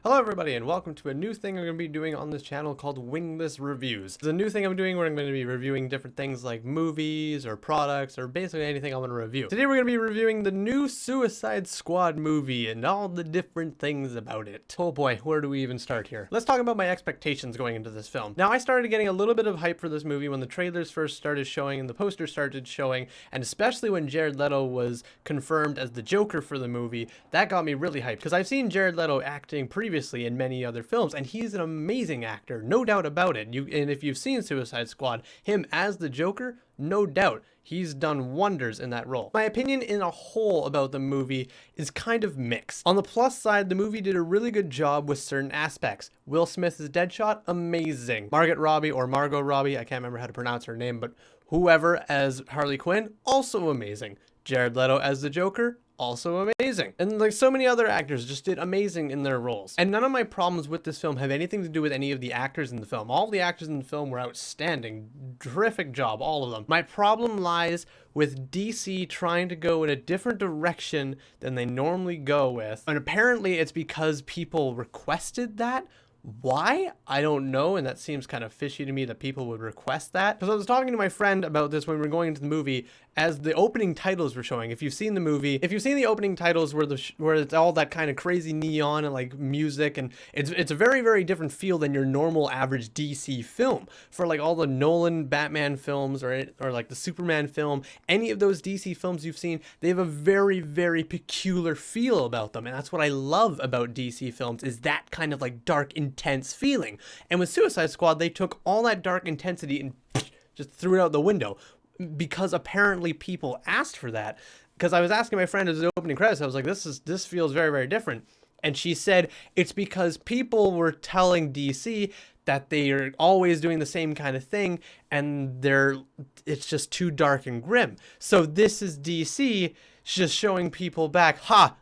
Hello everybody and welcome to a new thing I'm going to be doing on this channel called Wingless Reviews. It's a new thing I'm doing where I'm going to be reviewing different things like movies or products or basically anything I want to review. Today we're going to be reviewing the new Suicide Squad movie and all the different things about it. Oh boy, where do we even start here? Let's talk about my expectations going into this film. Now I started getting a little bit of hype for this movie when the trailers first started showing and the posters started showing, and especially when Jared Leto was confirmed as the Joker for the movie. That got me really hyped because I've seen Jared Leto acting previously in many other films, and he's an amazing actor, no doubt about it. And if you've seen Suicide Squad, him as the Joker, no doubt he's done wonders in that role. My opinion in a whole about the movie is kind of mixed. On the plus side, the movie did a really good job with certain aspects. Will Smith as Deadshot, amazing. Margot Robbie, I can't remember how to pronounce her name, but whoever as Harley Quinn, also amazing. Jared Leto as the Joker, also amazing. And like so many other actors just did amazing in their roles. And none of my problems with this film have anything to do with any of the actors in the film. All the actors in the film were outstanding. Terrific job, all of them. My problem lies with DC trying to go in a different direction than they normally go with. And apparently it's because people requested that. Why? I don't know, and that seems kind of fishy to me that people would request that. Because I was talking to my friend about this when we were going into the movie, as the opening titles were showing. If you've seen the movie, if you've seen the opening titles where it's all that kind of crazy neon and like music, and it's a very, very different feel than your normal average DC film. For like all the Nolan Batman films or like the Superman film, any of those DC films you've seen, they have a very, very peculiar feel about them, and that's what I love about DC films, is that kind of like dark, intense feeling. And with Suicide Squad, they took all that dark intensity and just threw it out the window because apparently people asked for that. Because I was asking my friend as the opening credits, I was like, this feels very, very different. And she said it's because people were telling DC that they are always doing the same kind of thing and it's just too dark and grim. So this is DC just showing people back,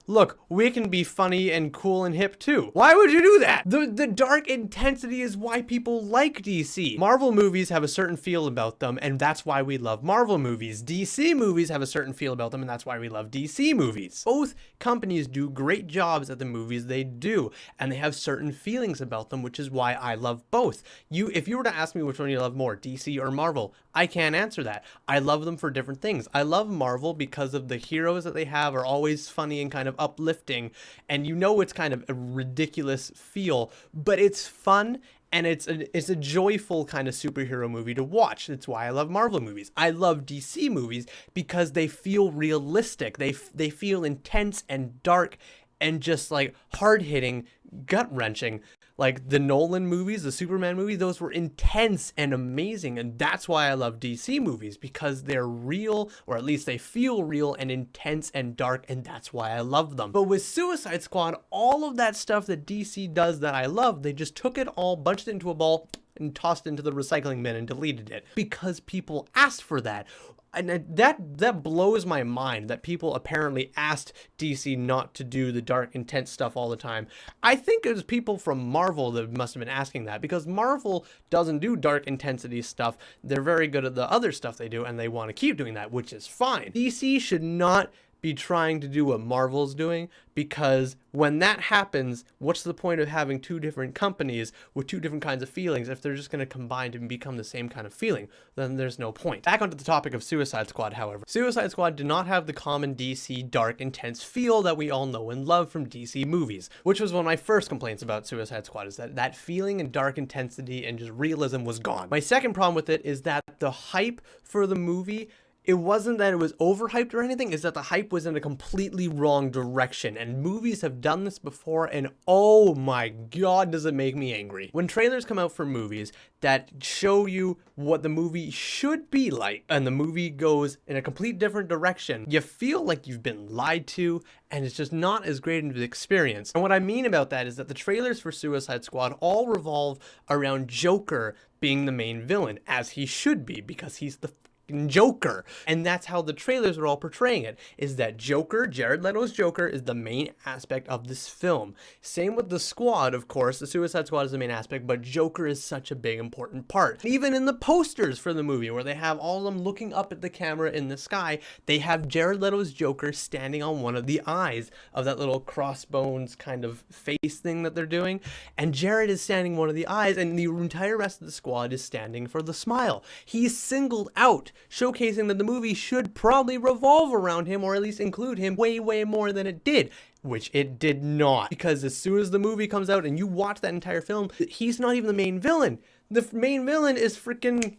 look, we can be funny and cool and hip too. Why would you do that? The dark intensity is why people like DC. Marvel movies have a certain feel about them, and that's why we love Marvel movies. DC movies have a certain feel about them, and that's why we love DC movies. Both companies do great jobs at the movies they do, and they have certain feelings about them, which is why I love both. If you were to ask me which one you love more, DC or Marvel, I can't answer that. I love them for different things. I love Marvel because of the heroes that they have are always funny and kind of uplifting, and it's kind of a ridiculous feel, but it's fun. And it's a joyful kind of superhero movie to watch. That's why I love Marvel movies. I love DC movies because they feel realistic. They feel intense and dark and just like hard-hitting, gut-wrenching. Like the Nolan movies, the Superman movies, those were intense and amazing. And that's why I love DC movies, because they're real, or at least they feel real and intense and dark, and that's why I love them. But with Suicide Squad, all of that stuff that DC does that I love, they just took it all, bunched it into a ball, and tossed it into the recycling bin and deleted it. Because people asked for that. And that blows my mind that people apparently asked DC not to do the dark, intense stuff all the time. I think it was people from Marvel that must have been asking that, because Marvel doesn't do dark intensity stuff. They're very good at the other stuff they do, and they want to keep doing that, which is fine. DC should not be trying to do what Marvel's doing, because when that happens, what's the point of having two different companies with two different kinds of feelings if they're just going to combine to become the same kind of feeling? Then there's no point. Back onto the topic of Suicide Squad, however. Suicide Squad did not have the common DC dark, intense feel that we all know and love from DC movies, which was one of my first complaints about Suicide Squad, is that feeling and dark intensity and just realism was gone. My second problem with it is that the hype for the movie, it wasn't that it was overhyped or anything, it's that the hype was in a completely wrong direction, and movies have done this before, and oh my god, does it make me angry. When trailers come out for movies that show you what the movie should be like, and the movie goes in a complete different direction, you feel like you've been lied to, and it's just not as great of an experience. And what I mean about that is that the trailers for Suicide Squad all revolve around Joker being the main villain, as he should be, because he's the freaking Joker. And that's how the trailers are all portraying it, is that Joker, Jared Leto's Joker, is the main aspect of this film. Same with the Squad, of course. The Suicide Squad is the main aspect, but Joker is such a big important part. Even in the posters for the movie, where they have all of them looking up at the camera in the sky, they have Jared Leto's Joker standing on one of the eyes of that little crossbones kind of face thing that they're doing. And Jared is standing one of the eyes, and the entire rest of the Squad is standing for the smile. He's singled out, showcasing that the movie should probably revolve around him, or at least include him way, way more than it did. Which it did not. Because as soon as the movie comes out and you watch that entire film, he's not even the main villain. The main villain is freaking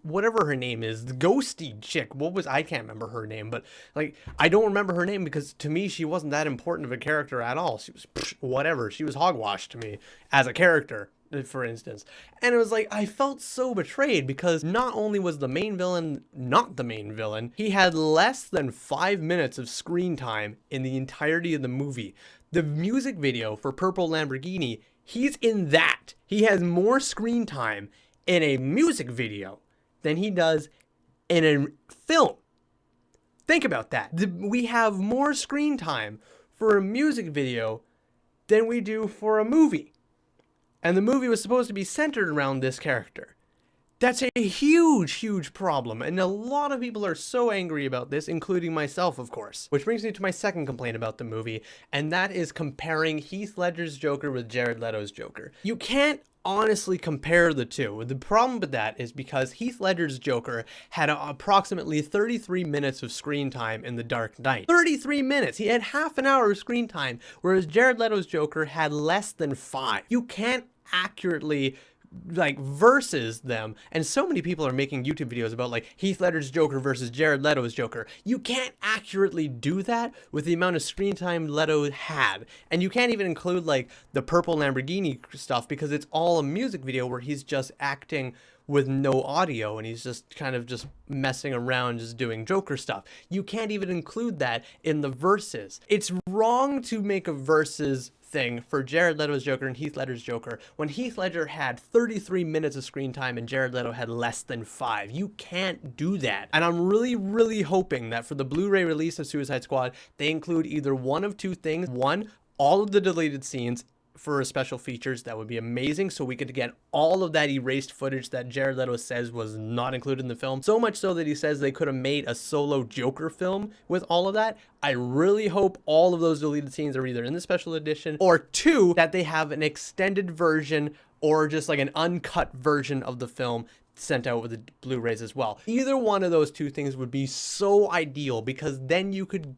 whatever her name is, the ghosty chick. I can't remember her name, but like, I don't remember her name because to me, she wasn't that important of a character at all. She was whatever. She was hogwash to me as a character, for instance. And it was like, I felt so betrayed because not only was the main villain not the main villain, he had less than 5 minutes of screen time in the entirety of the movie. The music video for Purple Lamborghini, he's in that. He has more screen time in a music video than he does in a film. Think about that. We have more screen time for a music video than we do for a movie. And the movie was supposed to be centered around this character. That's a huge, huge problem, and a lot of people are so angry about this, including myself, of course. Which brings me to my second complaint about the movie, and that is comparing Heath Ledger's Joker with Jared Leto's Joker. You can't honestly compare the two. The problem with that is because Heath Ledger's Joker had approximately 33 minutes of screen time in The Dark Knight. 33 minutes! He had half an hour of screen time, whereas Jared Leto's Joker had less than 5. You can't accurately like versus them, and so many people are making YouTube videos about like Heath Ledger's Joker versus Jared Leto's Joker. You can't accurately do that with the amount of screen time Leto had, and you can't even include like the Purple Lamborghini stuff because it's all a music video where he's just acting with no audio and he's just kind of just messing around just doing Joker stuff. You can't even include that in the verses. It's wrong to make a versus thing for Jared Leto's Joker and Heath Ledger's Joker when Heath Ledger had 33 minutes of screen time and Jared Leto had less than 5. You can't do that. And I'm really, really hoping that for the Blu-ray release of Suicide Squad, they include either one of two things. One, all of the deleted scenes for special features. That would be amazing, so we could get all of that erased footage that Jared Leto says was not included in the film. So much so that he says they could have made a solo Joker film with all of that. I really hope all of those deleted scenes are either in the special edition, or two, that they have an extended version or just like an uncut version of the film sent out with the Blu-rays as well. Either one of those two things would be so ideal, because then you could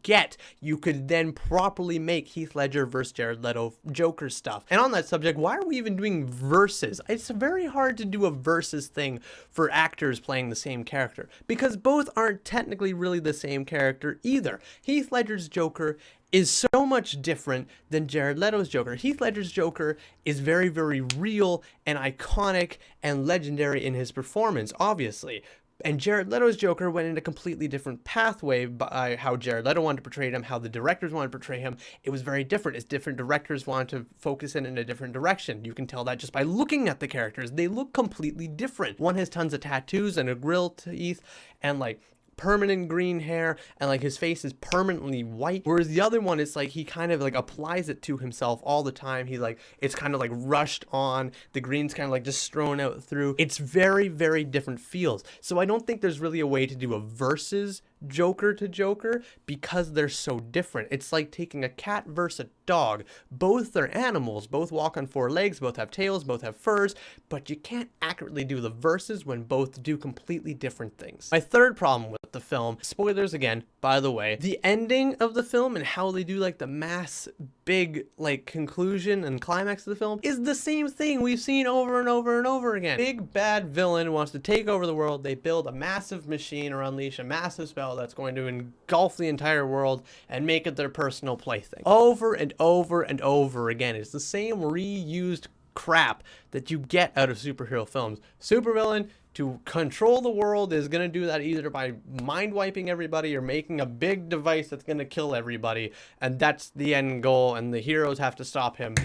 then properly make Heath Ledger versus Jared Leto Joker stuff. And on that subject, why are we even doing verses? It's very hard to do a versus thing for actors playing the same character, because both aren't technically really the same character either. Heath Ledger's Joker is so much different than Jared Leto's Joker. Heath Ledger's Joker is very, very real and iconic and legendary in his performance, obviously. And Jared Leto's Joker went in a completely different pathway by how Jared Leto wanted to portray him, how the directors wanted to portray him. It was very different. As different directors wanted to focus in a different direction. You can tell that just by looking at the characters. They look completely different. One has tons of tattoos and a grill teeth and like permanent green hair, and like his face is permanently white, whereas the other one is like he kind of like applies it to himself all the time. He's like, it's kind of like rushed on, the green's kind of like just strewn out through. It's very, very different feels. So I don't think there's really a way to do a versus Joker to Joker because they're so different. It's like taking a cat versus a dog. Both are animals, both walk on 4 legs, both have tails, both have furs, but you can't accurately do the verses when both do completely different things. My third problem with the film, spoilers again, by the way, the ending of the film and how they do like the mass big like conclusion and climax of the film is the same thing we've seen over and over and over again. Big bad villain wants to take over the world. They build a massive machine or unleash a massive spell that's going to engulf the entire world and make it their personal plaything. Over and over and over again. It's the same reused crap that you get out of superhero films. Supervillain to control the world is going to do that either by mind wiping everybody or making a big device that's going to kill everybody, and that's the end goal, and the heroes have to stop him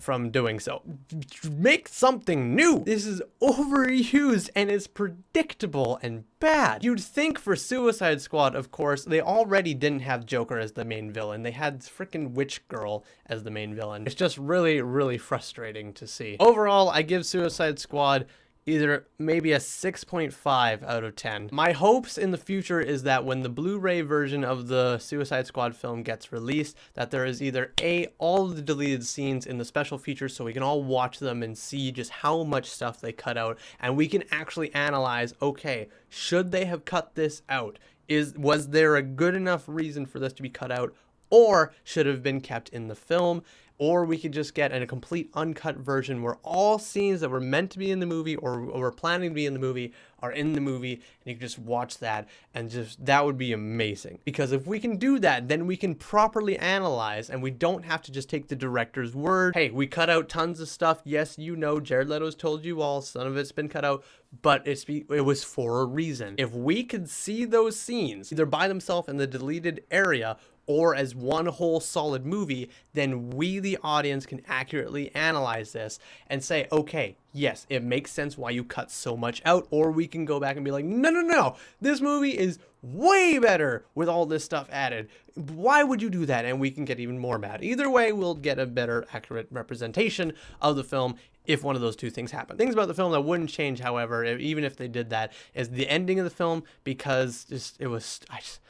from doing so. Make something new. This is overused and is predictable and bad. You'd think for Suicide Squad, of course, they already didn't have Joker as the main villain. They had freaking Witch Girl as the main villain. It's just really, really frustrating to see. Overall, I give Suicide Squad either maybe a 6.5 out of 10. My hopes in the future is that when the Blu-ray version of the Suicide Squad film gets released, that there is either A, all of the deleted scenes in the special features so we can all watch them and see just how much stuff they cut out, and we can actually analyze, okay, should they have cut this out? Was there a good enough reason for this to be cut out, or should have been kept in the film? Or we could just get a complete uncut version where all scenes that were meant to be in the movie or were planning to be in the movie are in the movie, and you can just watch that, and just that would be amazing. Because if we can do that, then we can properly analyze, and we don't have to just take the director's word. Hey, we cut out tons of stuff. Yes, you know, Jared Leto's told you all, some of it's been cut out, but it was for a reason. If we could see those scenes either by themselves in the deleted area or as one whole solid movie, then we, the audience, can accurately analyze this and say, okay, yes, it makes sense why you cut so much out, or we can go back and be like, no, this movie is way better with all this stuff added. Why would you do that? And we can get even more mad. Either way, we'll get a better, accurate representation of the film if one of those two things happen. Things about the film that wouldn't change, however, even if they did that, is the ending of the film, because I just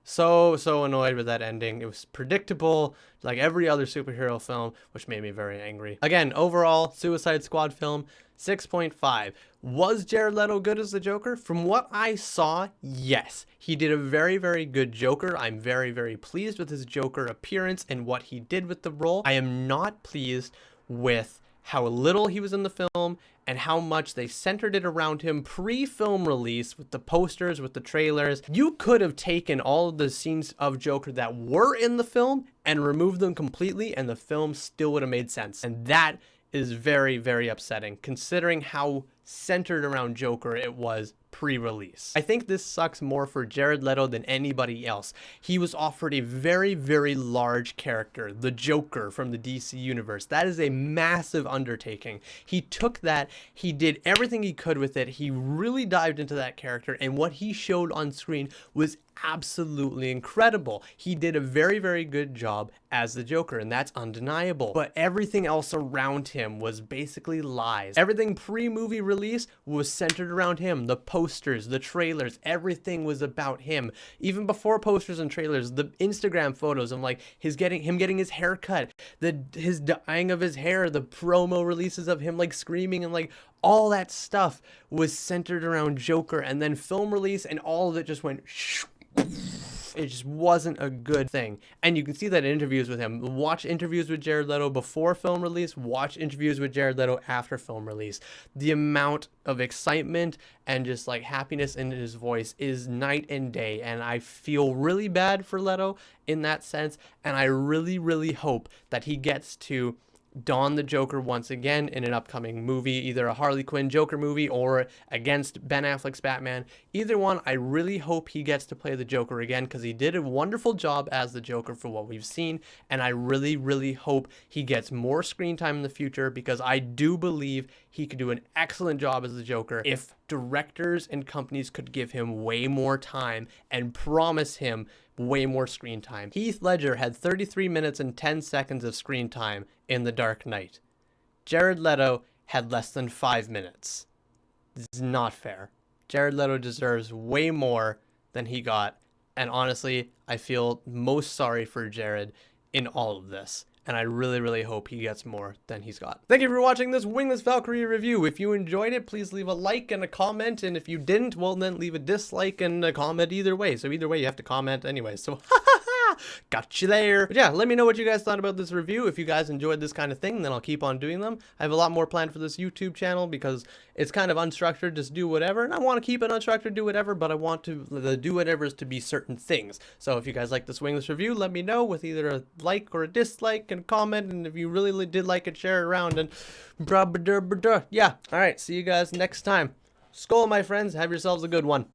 so annoyed with that ending. It was predictable, like every other superhero film, which made me very angry. Again, overall, Suicide Squad film, 6.5. Was Jared Leto good as the Joker? From what I saw, yes. He did a very, very good Joker. I'm very, very pleased with his Joker appearance and what he did with the role. I am not pleased with how little he was in the film and how much they centered it around him pre-film release with the posters, with the trailers. You could have taken all of the scenes of Joker that were in the film and removed them completely, and the film still would have made sense. And that is very, very upsetting, considering how centered around Joker it was pre-release. I think this sucks more for Jared Leto than anybody else. He was offered a very, very large character, the Joker from the DC universe. That is a massive undertaking. He took that, he did everything he could with it, he really dived into that character, and what he showed on screen was absolutely incredible. He did a very, very good job as the Joker, and that's undeniable. But everything else around him was basically lies. Everything pre-movie release was centered around him. The posters, the trailers, everything was about him. Even before posters and trailers, the Instagram photos of like him getting his hair cut, his dyeing of his hair, the promo releases of him like screaming, and like all that stuff was centered around Joker. And then film release and all of it just went shh. It just wasn't a good thing. And you can see that in interviews with him. Watch interviews with Jared Leto before film release, watch interviews with Jared Leto after film release. The amount of excitement and just like happiness in his voice is night and day, and I feel really bad for Leto in that sense, and I really, really hope that he gets to don the Joker once again in an upcoming movie, either a Harley Quinn Joker movie or against Ben Affleck's Batman. Either one, I really hope he gets to play the Joker again, because he did a wonderful job as the Joker for what we've seen, and I really, really hope he gets more screen time in the future, because I do believe he could do an excellent job as the Joker if directors and companies could give him way more time and promise him way more screen time. Heath Ledger had 33 minutes and 10 seconds of screen time in The Dark Knight. Jared Leto had less than 5 minutes. This is not fair. Jared Leto deserves way more than he got, and honestly, I feel most sorry for Jared in all of this. And I really, really hope he gets more than he's got. Thank you for watching this WinglessValkyrie review. If you enjoyed it, please leave a like and a comment. And if you didn't, well, then leave a dislike and a comment either way. So either way, you have to comment anyway. So, got you there. But yeah, let me know what you guys thought about this review. If you guys enjoyed this kind of thing, then I'll keep on doing them. I have a lot more planned for this YouTube channel because it's kind of unstructured, just do whatever. And I want to keep it unstructured, do whatever, but I want the do whatevers to be certain things. So if you guys like this Wingless review, let me know with either a like or a dislike and comment. And if you really did like it, share it around. And yeah. All right, see you guys next time. Skål, my friends. Have yourselves a good one.